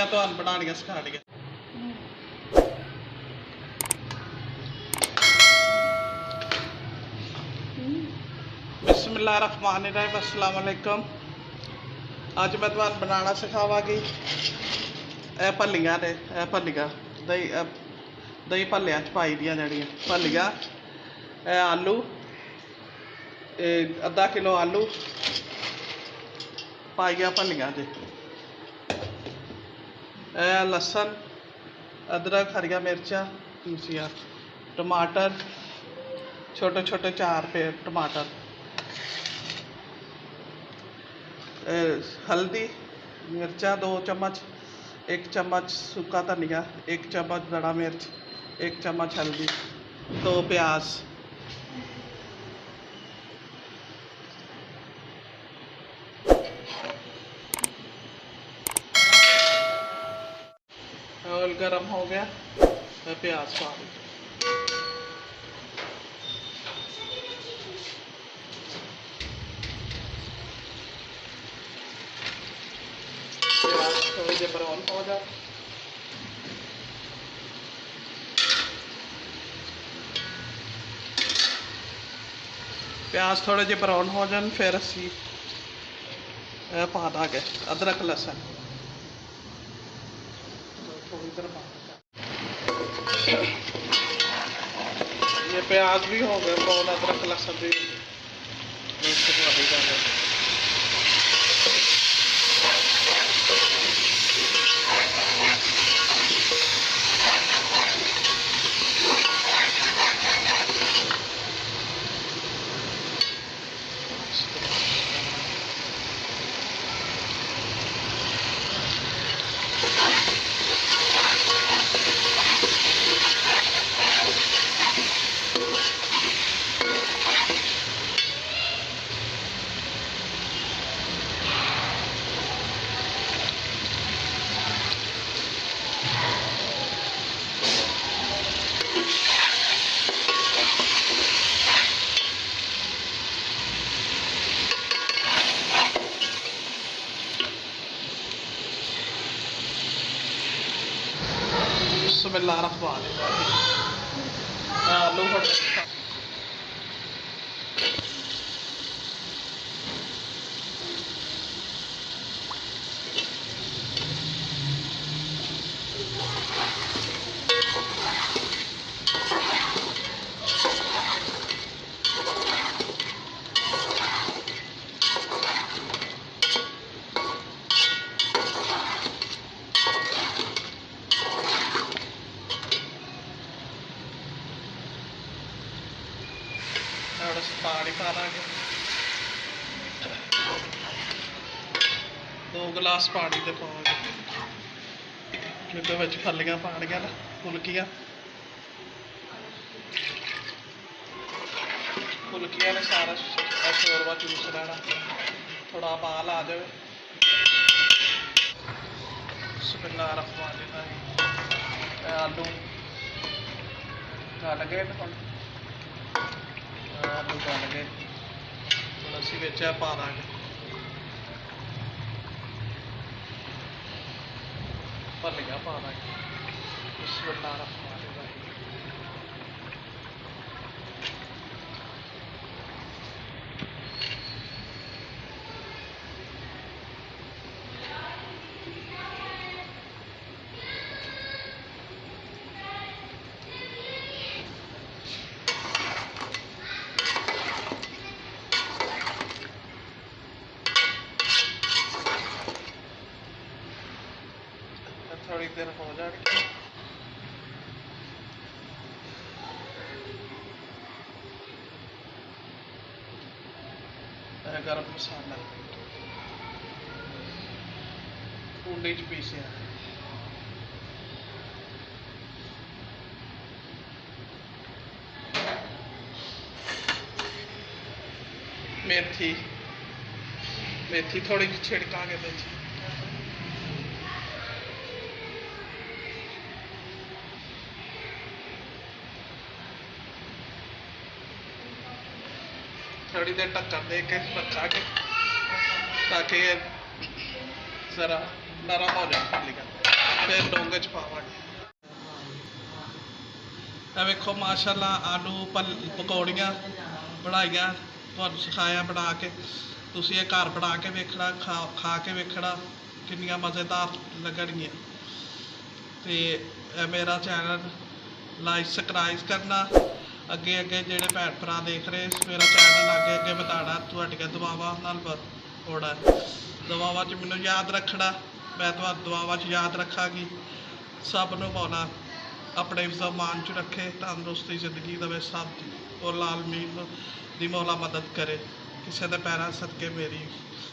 मैं तो बनानियां सिखा दियां। बिस्मिल्लाहिर्रहमानिर्रहीम, अस्सलाम वालेकुम। अज मैं तुहानू बनाना सिखावांगी भल्लियां ने। भल्लियां दही भल्लियां च पाई दियां जेहड़ियां भल्लियां, आलू अद्धा किलो आलू पाइया भल्लियां च, लसन अदरक हरिया मिर्चा पीसिया, टमाटर छोटे छोटे 4 पे टमाटर, हल्दी मिर्चा 2 चम्मच, 1 चम्मच सूखा धनिया, 1 चम्मच दड़ा मिर्च, 1 चम्मच हल्दी, 2 प्याज, ऑयल गर्म हो गया, प्याज पा दी। प्याज थोड़े जे ब्राउन हो जाए, प्याज थोड़े जे ब्राउन हो जाए फिर असी पा देंगे अदरक लहसुन। थोड़ी देर बाद ये प्याज भी हो गए ब्राउन, अदरक लहसुन भी आलू पानी पा देंगे, 2 गिलास पानी दे पाओगे क्योंकि फलियां पानियां ना फुलकियां ने सारा शोरबा चूस लेना, थोड़ा बाल आ जाए। आलू गल गए हम, आलू गल गए हम असी बिच पा देंगे भल्लियां पा देंगे। थोड़ी देर हो जाएगी, गरम मसाला कूंडी च पीसिया, मेथी थोड़ी छिड़का के बिच, थोड़ी देर ढक्कन दे के रखा के ताकि जरा नरम हो जाए फलियां। ਫਿਰ ਡੋਂਗੇ 'ਚ ਪਾਵਾਂਗੇ। ਇਹ ਵੇਖੋ ਮਾਸ਼ਾਅੱਲਾ ਆਲੂ ਪਕੌੜੀਆਂ ਬਣਾਈਆਂ, ਤੁਹਾਨੂੰ ਸਿਖਾਇਆ ਬਣਾ ਕੇ। ਤੁਸੀਂ ਇਹ ਘਰ ਬਣਾ ਕੇ ਵੇਖਣਾ, ਖਾ ਕੇ ਵੇਖਣਾ ਕਿੰਨੀਆਂ ਮਜ਼ੇਦਾਰ ਲੱਗਣਗੀਆਂ। ਤੇ ਇਹ ਮੇਰਾ ਚੈਨਲ ਲਾਈਕ ਸਬਸਕ੍ਰਾਈਬ ਕਰਨਾ। ਅੱਗੇ ਅੱਗੇ ਜਿਹੜੇ ਭੈਣ ਭਰਾ ਦੇਖ ਰਹੇ, ਮੇਰਾ ਚੈਨਲ ਅੱਗੇ ਅੱਗੇ ਵਧਾਉਣਾ ਤੁਹਾਡੀਆਂ ਦੁਆਵਾਂ ਨਾਲ ਹੋਣਾ। ਦੁਆਵਾਂ 'ਚ ਮੈਨੂੰ ਯਾਦ ਰੱਖਣਾ, ਮੈਂ ਤੁਹਾਨੂੰ ਦੁਆਵਾਂ 'ਚ ਯਾਦ ਰੱਖਾਂਗੀ। ਸਭ ਨੂੰ ਮੌਲਾ ਆਪਣੇ ਜ਼ਮਾਨ 'ਚ ਰੱਖੇ, ਤੰਦਰੁਸਤੀ ਜ਼ਿੰਦਗੀ ਦੇਵੇ ਸਭ ਔਰ ਆਲਮੀਨ ਦੀ ਮੌਲਾ ਮਦਦ ਕਰੇ। ਕਿਸੇ ਦੇ ਪੈਰਾਂ ਸਦਕੇ ਮੇਰੀ